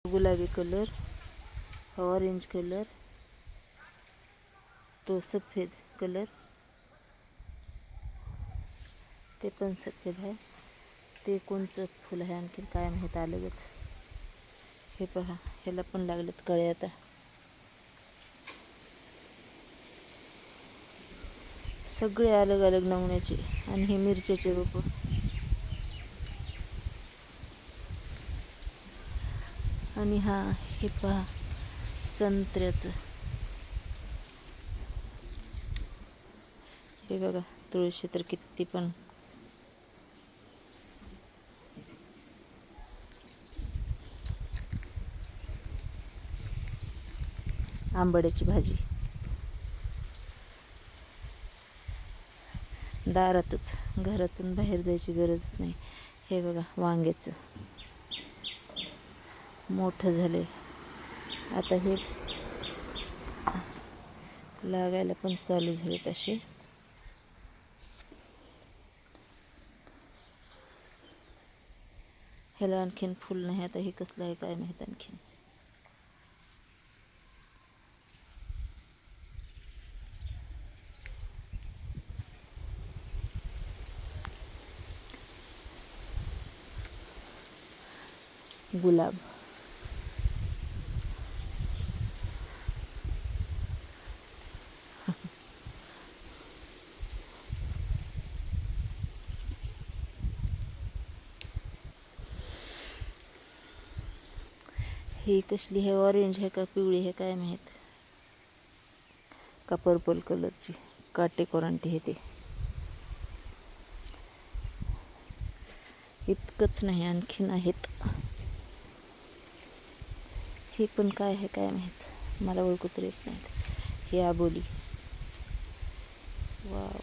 गुलाबी colour, orange colour, तो सफ़ेद कलर, ते पण सफ़ेद आहे. ते कोणचं फुल आहे आणखी काय माहीत अलगच. हे पहा, ह्याला पण लागलेत कळे आता. सगळे अलग अलग नमुन्याचे. आणि हे मिरच्याचे रोप. आणि हा हे पहा संत्र्याचं. हे बघा तुळशी तर किती पण. आंबाड्याची भाजी दारातच, घरातून बाहेर जायची गरजच नाही. हे बघा वांग्याचं मोठं झाले. आता हे लागायला पण चालू झाले तसे. ह्याला आणखीन फुल नाही. आता हे कसलं आहे काय माहीत आणखीन. गुलाब ही कसली आहे, ऑरेंज आहे का पिवळी आहे काय माहीत, का पर्पल कलरची. काटे कोरांटी आहे ते. इतकंच नाही आणखीन आहेत. हे पण काय आहे काय माहीत, मला ओळखू तर येत नाहीत. हे आबोली. वाव.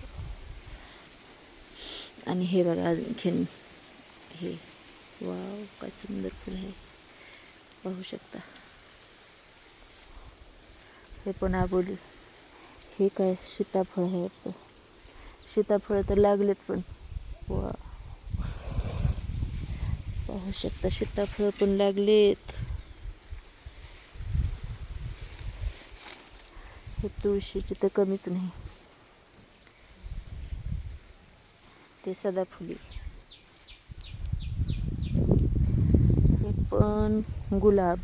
आणि हे बघा आणखीन हे. वाव काय सुंदर फुल आहे, पाहू शकता. हे पण आबोली. हे काय सीताफळ आहे वाटतं. सीताफळ तर लागलेत पण. वा पाहू शकता सीताफळ पण लागलेत. हे तुळशीचे तर कमीच नाही. ते सदाफुली. हे पण गुलाब.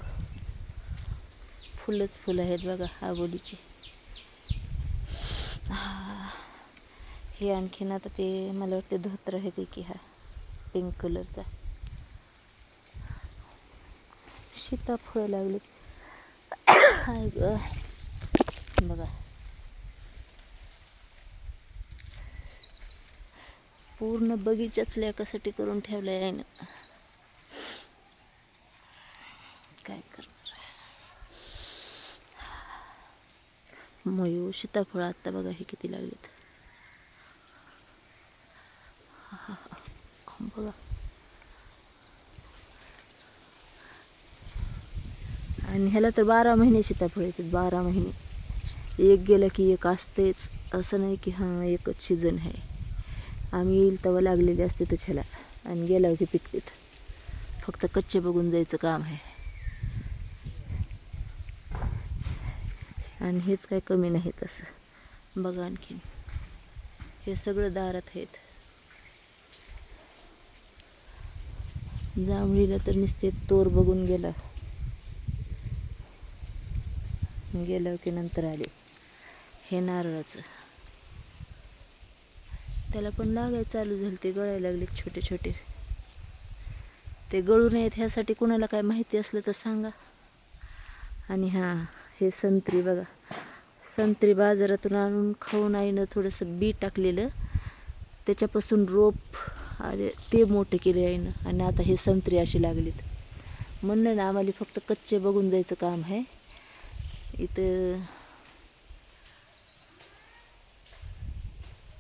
फुलच फुलं आहेत बघा आबोलीची. हे आणखीन आता ते मला वाटते धोत्र आहे ते की, हा पिंक कलरचा. सीताफळ लागले बघा. पूर्ण बगीचाच लेकासाठी करून ठेवलाय आहे ना. काय करणार. मयू सीताफळ आता बघा हे किती लागलेत. बघा. आणि ह्याला तर 12 महिने सीताफळ येतात. 12 महिने. एक गेलं की एक असतेच. असं नाही की हां एकच सीझन आहे. आम्ही येईल तेव्हा लागलेले असते तर ह्याला, आणि गेल्यावर की पिकतेत. फक्त कच्चे बघून जायचं काम आहे. आणि हेच काय कमी नाही तसं. बघा आणखीन हे सगळं दारात आहेत. जांभळीला तर नुसते तोर बघून गेला, गेल्यावर की नंतर आले. हे नारळाचं, त्याला पण लागायला चालू झालं. ते गळायला लागले छोटे छोटे. ते गळू नयेत ह्यासाठी कुणाला काय माहिती असलं तर सांगा. आणि हां हे संत्री बघा. संत्री बाजारातून आणून खाऊन आईनं थोडंसं बी टाकलेलं, त्याच्यापासून रोप आले ते मोठे केले आईनं. आणि आता हे संत्री अशी लागलीत. म्हणलं ना आम्हाला फक्त कच्चे बघून जायचं काम आहे. इथं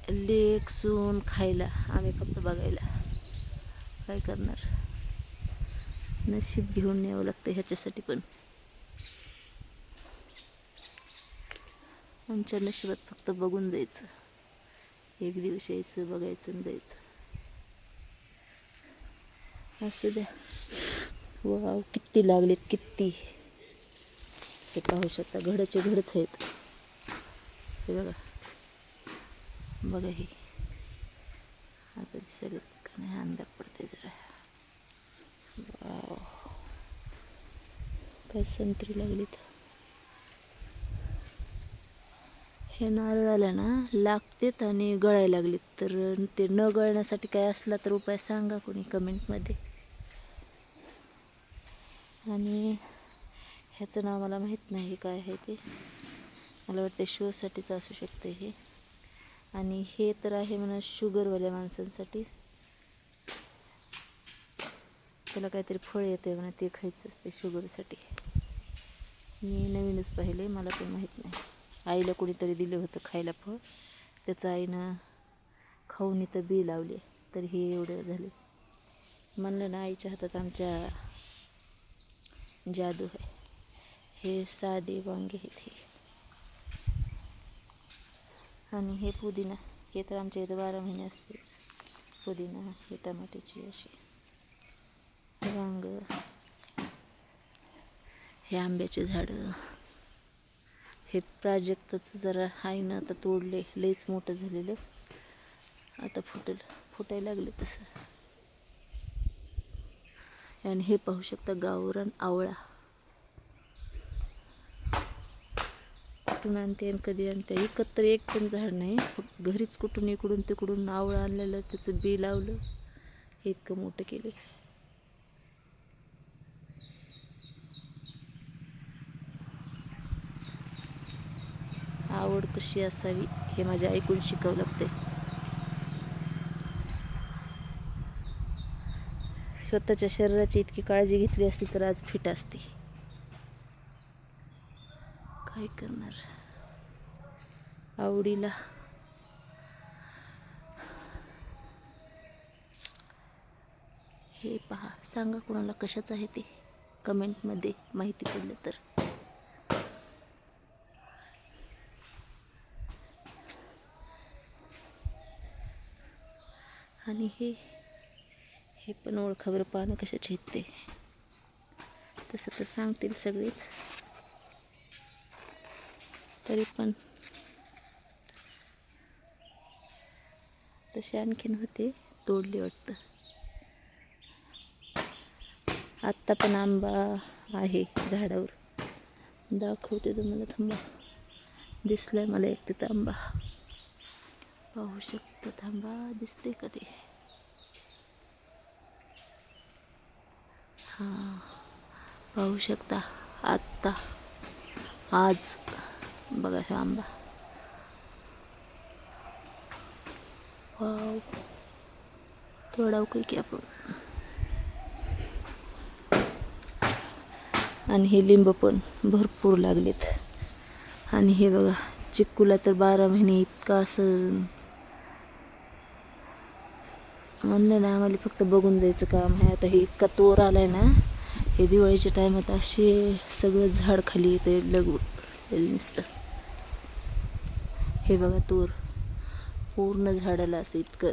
लेक सून खायला, आम्ही फक्त बघायला. काय करणार, नशीब घेऊन यावं लागतं ह्याच्यासाठी पण. आमच्या नशिबात फक्त बघून जायचं. एक दिवस यायचं, बघायचं आणि जायचं. असू द्या. वाव, किती लागलेत किती. हे पाहू शकता, घडचे घडच आहेत. हे बघा बघा, हे आता दिसेल का नाही, अंधार पडते जरा. वाव, काय संत्री लागलीत. हे नारळाला ना लागतेत आणि गळायला लागलेत, तर ते न गळण्यासाठी काय असला तर उपाय सांगा कोणी कमेंटमध्ये. आणि ह्याचं नाव मला माहीत नाही काय आहे ते, मला वाटतं शोसाठीच असू शकते हे. आणि हे तर आहे म्हणा शुगरवाल्या माणसांसाठी, त्याला काहीतरी फळ येते म्हणा, ते खायचं असते शुगरसाठी. मी नवीनच पाहिले, मला पण माहीत नाही. आईला कोणीतरी दिलं होतं खायला फळ, त्याचं आईनं खाऊन इथं बी लावले, तर हे एवढं झाले. म्हणलं ना, आईच्या हातात आमच्या जादू आहे. हे साधे वांगे आहेत हे. आणि हे पुदिना, हे तर आमच्या इथं 12 महिने असतेच. पुदिना, हे टमाट्याची अशी वांग, हे आंब्याचे झाडं. हे प्राजक्ताचं जरा आहे ना, आता तोडले, लईच मोठं झालेलं, आता फुटायला लागले तसं. आणि हे पाहू शकता गावरान आवळा, कुठून आणते आणि कधी आणते, इकत तर एक पण झाड नाही, घरीच कुठून इकडून तिकडून आवळं आणलेलं, त्याचं बी लावलं, हे इतकं मोठं केलं. आवड कशी असावी हे माझ्या ऐकून शिकावं लागते. स्वतःच्या शरीराची इतकी काळजी घेतली असती तर आज फिट असते. काय करणार, आवडीला. हे पहा, सांगा कोणाला कशाचं आहे ते कमेंटमध्ये, माहिती पडलं तर. आणि हे पण ओळखा बरं, पानं कशाची आहेत ते. तसं तर सांगतील सगळेच, तरी पण तसे आणखीन होते, तोडले वाटतं. आत्ता पण आंबा आहे झाडावर, दाखवते तुम्हाला, थांबा. दिसलाय मला एक तिथं आंबा, पाहू शकता, थांबा, दिसते का ते. हां, पाहू शकता, आत्ता आज बघा हा आंबा. वाव, तोडाव काही की आपण. आणि हे लिंब पण भरपूर लागलेत. आणि हे बघा, चिक्कूला तर 12 महिने इतका असं, म्हणलं ना आम्हाला फक्त बघून जायचं काम आहे. आता हे इतका तोर आलाय ना, हे दिवाळीच्या टायमात असे सगळं झाड खाली येते लगवलेलं नुसतं. हे बघा तोर पूर्ण झाडाला असं इतकं,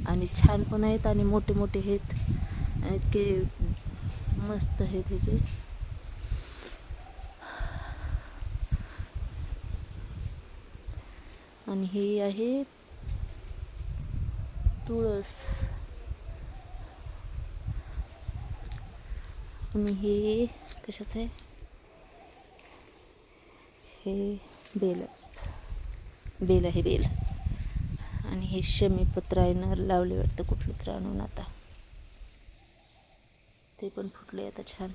आणि छान पण आहेत आणि मोठे मोठे आहेत आणि इतके मस्त आहेत ह्याचे. आणि हे आहे तुळस. आणि हे कशाचं आहे, हे बेल आहे, बेल. आणि हे शमीपत्र आहे ना, लावले वाटतं कुठलं तर आणून, आता ते पण फुटले आता छान.